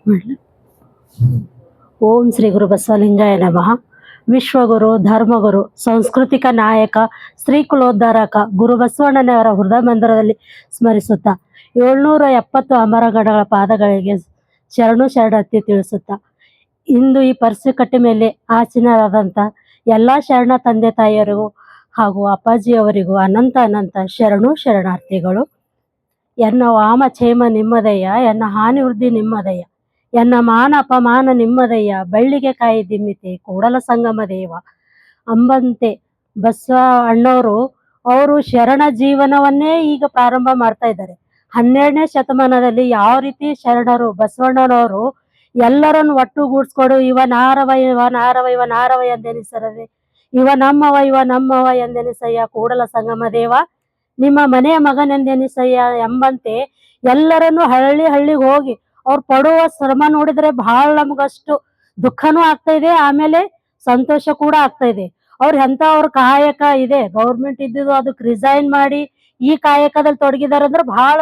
ಮಾಡ್ಲಾ? ಓಂ ಶ್ರೀ ಗುರು ಬಸವಲಿಂಗಾಯ ನಮಃ. ವಿಶ್ವಗುರು, ಧರ್ಮಗುರು, ಸಾಂಸ್ಕೃತಿಕ ನಾಯಕ, ಸ್ತ್ರೀ ಕುಲೋದ್ಧಾರಕ ಗುರು ಬಸವಣ್ಣನವರ ಹೃದಯ ಮಂದಿರದಲ್ಲಿ ಸ್ಮರಿಸುತ್ತಾ 770 ಅಮರಗಡಗಳ ಪಾದಗಳಿಗೆ ಶರಣು ಶರಣಾರ್ಥಿ ತಿಳಿಸುತ್ತಾ, ಇಂದು ಈ ಪರಿಸು ಮೇಲೆ ಆಸೀನರಾದಂಥ ಎಲ್ಲ ಶರಣ ತಂದೆ ತಾಯಿಯರಿಗೂ ಹಾಗೂ ಅಪ್ಪಾಜಿಯವರಿಗೂ ಅನಂತ ಅನಂತ ಶರಣು ಶರಣಾರ್ಥಿಗಳು. ಎನ್ನ ವಾಮ ಕ್ಷೇಮ ನಿಮ್ಮದಯ್ಯ, ಎನ್ನ ಹಾನಿ ವೃದ್ಧಿ ನಿಮ್ಮದಯ್ಯ, ಎನ್ನ ಮಾನ ಅಪಮಾನ ನಿಮ್ಮದಯ್ಯ, ಬಳ್ಳಿಗೆ ಕಾಯಿ ದಿಮ್ಮಿತೆ ಕೂಡಲ ಸಂಗಮ ದೇವ ಅಂಬಂತೆ ಬಸವ ಅಣ್ಣವರು ಅವರು ಶರಣ ಜೀವನವನ್ನೇ ಈಗ ಪ್ರಾರಂಭ ಮಾಡ್ತಾ ಇದ್ದಾರೆ. 12ನೇ ಶತಮಾನದಲ್ಲಿ ಯಾವ ರೀತಿ ಶರಣರು ಬಸವಣ್ಣನವರು ಎಲ್ಲರನ್ನು ಒಟ್ಟುಗೂಡಿಸ್ಕೊಡು, ಇವ ನಾರವ ಇವ ನಾರವ ಇವ ನಾರವ ಎಂದೆನಿಸರದೆ, ಇವ ನಮ್ಮವ ಎಂದೆನಿಸಯ್ಯ, ಕೂಡಲ ಸಂಗಮ ದೇವ ನಿಮ್ಮ ಮನೆಯ ಮಗನೆಂದೆನಿಸಯ್ಯ ಎಂಬಂತೆ ಎಲ್ಲರನ್ನು ಹಳ್ಳಿಗೆ ಹೋಗಿ ಅವ್ರು ಪಡುವ ಶ್ರಮ ನೋಡಿದ್ರೆ ಬಹಳ ನಮಗಷ್ಟು ದುಃಖನೂ ಆಗ್ತಾ ಇದೆ, ಆಮೇಲೆ ಸಂತೋಷ ಕೂಡ ಆಗ್ತಾ ಇದೆ. ಅವ್ರ ಕಾಯಕ ಇದೆ, ಗೌರ್ಮೆಂಟ್ ಇದ್ದಿದ್ದು ಅದಕ್ಕೆ ರಿಸೈನ್ ಮಾಡಿ ಈ ಕಾಯಕದಲ್ಲಿ ತೊಡಗಿದಾರೆ ಅಂದ್ರೆ ಬಹಳ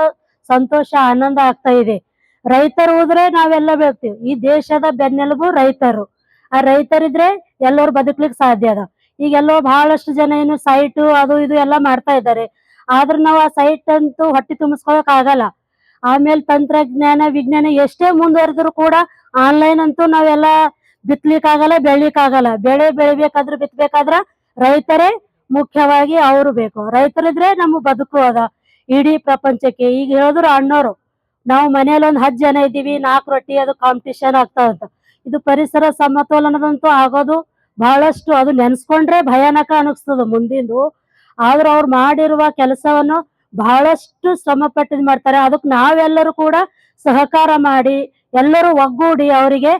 ಸಂತೋಷ ಆನಂದ ಆಗ್ತಾ ಇದೆ. ರೈತರು ಹೋದ್ರೆ ನಾವೆಲ್ಲ ಬೆಳ್ತೀವಿ. ಈ ದೇಶದ ಬೆನ್ನೆಲುಬು ರೈತರು. ಆ ರೈತರಿದ್ರೆ ಎಲ್ಲರೂ ಬದುಕ್ಲಿಕ್ಕೆ ಸಾಧ್ಯ ಅದ. ಈಗೆಲ್ಲೋ ಬಹಳಷ್ಟು ಜನ ಏನು ಸೈಟು ಅದು ಇದು ಎಲ್ಲ ಮಾಡ್ತಾ ಇದ್ದಾರೆ. ಆದ್ರೆ ನಾವು ಆ ಸೈಟ್ ಅಂತೂ ಹೊಟ್ಟೆ ತುಂಬಿಸ್ಕೊಳಕ್ ಆಗಲ್ಲ. ಆಮೇಲೆ ತಂತ್ರಜ್ಞಾನ ವಿಜ್ಞಾನ ಎಷ್ಟೇ ಮುಂದುವರೆದ್ರು ಕೂಡ ಆನ್ಲೈನ್ ಅಂತೂ ನಾವೆಲ್ಲ ಬಿತ್ತಲಿಕ್ಕಾಗಲ್ಲ, ಬೆಳಿಲಿಕ್ಕಾಗಲ್ಲ. ಬೆಳೆ ಬೆಳಿಬೇಕಾದ್ರೆ ಬಿತ್ತಬೇಕಾದ್ರ ರೈತರೇ ಮುಖ್ಯವಾಗಿ ಅವರು ಬೇಕು. ರೈತರಿದ್ರೆ ನಮ್ಮ ಬದುಕು ಅದ ಇಡೀ ಪ್ರಪಂಚಕ್ಕೆ. ಈಗ ಹೇಳಿದ್ರು ಅಣ್ಣವರು, ನಾವು ಮನೇಲಿ ಒಂದು 10 ಜನ ಇದ್ದೀವಿ, 4 ರೊಟ್ಟಿ ಅದು ಕಾಂಪಿಟಿಷನ್ ಆಗ್ತಾವಂತ. ಇದು ಪರಿಸರ ಸಮತೋಲನದಂತೂ ಆಗೋದು ಬಹಳಷ್ಟು, ಅದು ನೆನ್ಸ್ಕೊಂಡ್ರೆ ಭಯಾನಕ ಅನಿಸ್ತದ ಮುಂದಿಂದು. ಆದ್ರೂ ಅವ್ರು ಮಾಡಿರುವ ಕೆಲಸವನ್ನು ಬಹಳಷ್ಟು ಶ್ರಮ ಪಟ್ಟಿದ್ ಮಾಡ್ತಾರೆ. ಅದಕ್ಕೆ ನಾವೆಲ್ಲರೂ ಕೂಡ ಸಹಕಾರ ಮಾಡಿ ಎಲ್ಲರೂ ಒಗ್ಗೂಡಿ ಅವರಿಗೆ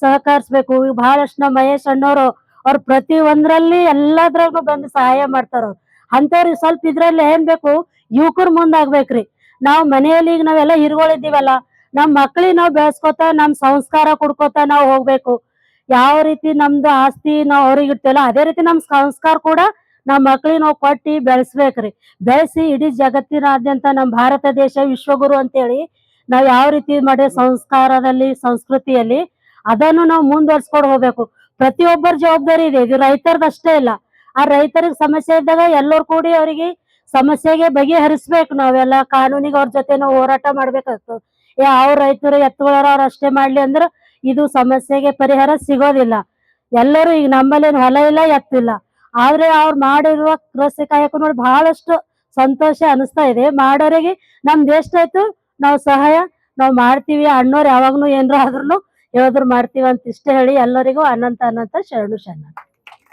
ಸಹಕರಿಸ್ಬೇಕು. ಈಗ ಬಹಳಷ್ಟು ನಮ್ಮ ಮಹೇಶ್ ಅಣ್ಣವರು ಅವ್ರು ಪ್ರತಿ ಒಂದ್ರಲ್ಲಿ ಎಲ್ಲದ್ರಾಗೂ ಬಂದು ಸಹಾಯ ಮಾಡ್ತಾರ. ಅಂತವ್ರಿಗೆ ಸ್ವಲ್ಪ ಇದ್ರಲ್ಲಿ ಏನ್ ಬೇಕು, ಯುವಕರು ಮುಂದಾಗ್ಬೇಕ್ರಿ. ನಾವು ಮನೆಯಲ್ಲಿ ಈಗ ನಾವೆಲ್ಲ ಹಿರುಗಳಿದ್ದೀವಲ್ಲ, ನಮ್ ಮಕ್ಳಿಗೆ ನಾವು ಬೆಳೆಸ್ಕೊತ ನಮ್ ಸಂಸ್ಕಾರ ಕೊಡ್ಕೋತ ನಾವು ಹೋಗ್ಬೇಕು. ಯಾವ ರೀತಿ ನಮ್ದು ಆಸ್ತಿ ನಾವು ಅವ್ರಿಗೆ ಇಡ್ತೇವಲ್ಲ ಅದೇ ರೀತಿ ನಮ್ ಸಂಸ್ಕಾರ ಕೂಡ ನಮ್ಮ ಮಕ್ಳಿಗೆ ನಾವು ಕೊಟ್ಟಿ ಬೆಳೆಸ್ಬೇಕ್ರಿ. ಬೆಳೆಸಿ ಇಡೀ ಜಗತ್ತಿನಾದ್ಯಂತ ನಮ್ಮ ಭಾರತ ದೇಶ ವಿಶ್ವಗುರು ಅಂತೇಳಿ ನಾವ್ ಯಾವ ರೀತಿ ಮಾಡಿ ಸಂಸ್ಕಾರದಲ್ಲಿ ಸಂಸ್ಕೃತಿಯಲ್ಲಿ ಅದನ್ನು ನಾವು ಮುಂದುವರ್ಸ್ಕೊಂಡು ಹೋಗ್ಬೇಕು. ಪ್ರತಿಯೊಬ್ಬರ ಜವಾಬ್ದಾರಿ ಇದೆ, ಇದು ರೈತರದಷ್ಟೇ ಇಲ್ಲ. ಆ ರೈತರಿಗೆ ಸಮಸ್ಯೆ ಇದ್ದಾಗ ಎಲ್ಲರೂ ಕೂಡಿ ಅವರಿಗೆ ಸಮಸ್ಯೆಗೆ ಬಗೆಹರಿಸ್ಬೇಕು. ನಾವೆಲ್ಲ ಕಾನೂನಿಗೆ ಅವ್ರ ಜೊತೆ ನಾವು ಹೋರಾಟ ಮಾಡ್ಬೇಕಾಗ್ತದೆ. ಅವ್ರ ರೈತರು ಎತ್ತುಗಳರ ಅವ್ರು ಅಷ್ಟೇ ಮಾಡ್ಲಿ ಅಂದ್ರೆ ಇದು ಸಮಸ್ಯೆಗೆ ಪರಿಹಾರ ಸಿಗೋದಿಲ್ಲ. ಎಲ್ಲರೂ ಈಗ ನಮ್ಮಲ್ಲೇನು ಹೊಲ ಇಲ್ಲ ಎತ್ತಿಲ್ಲ, ಆದ್ರೆ ಅವ್ರು ಮಾಡಿರುವ ಕೃಷಿ ಕಾಯಕ ನೋಡಿ ಬಹಳಷ್ಟು ಸಂತೋಷ ಅನಿಸ್ತಾ ಇದೆ. ಮಾಡೋರಿಗೆ ನಮ್ ದೇಶದಾಯ್ತು ನಾವು ಸಹಾಯ ನಾವು ಮಾಡ್ತೀವಿ. ಅಣ್ಣವ್ರು ಯಾವಾಗ್ಲೂ ಏನ್ರ ಆದ್ರೂ ಹೇಳಿದ್ರು ಮಾಡ್ತೀವಿ ಅಂತ ಇಷ್ಟ ಹೇಳಿ ಎಲ್ಲರಿಗೂ ಅನಂತ ಅನಂತ ಶರಣು ಶರಣ.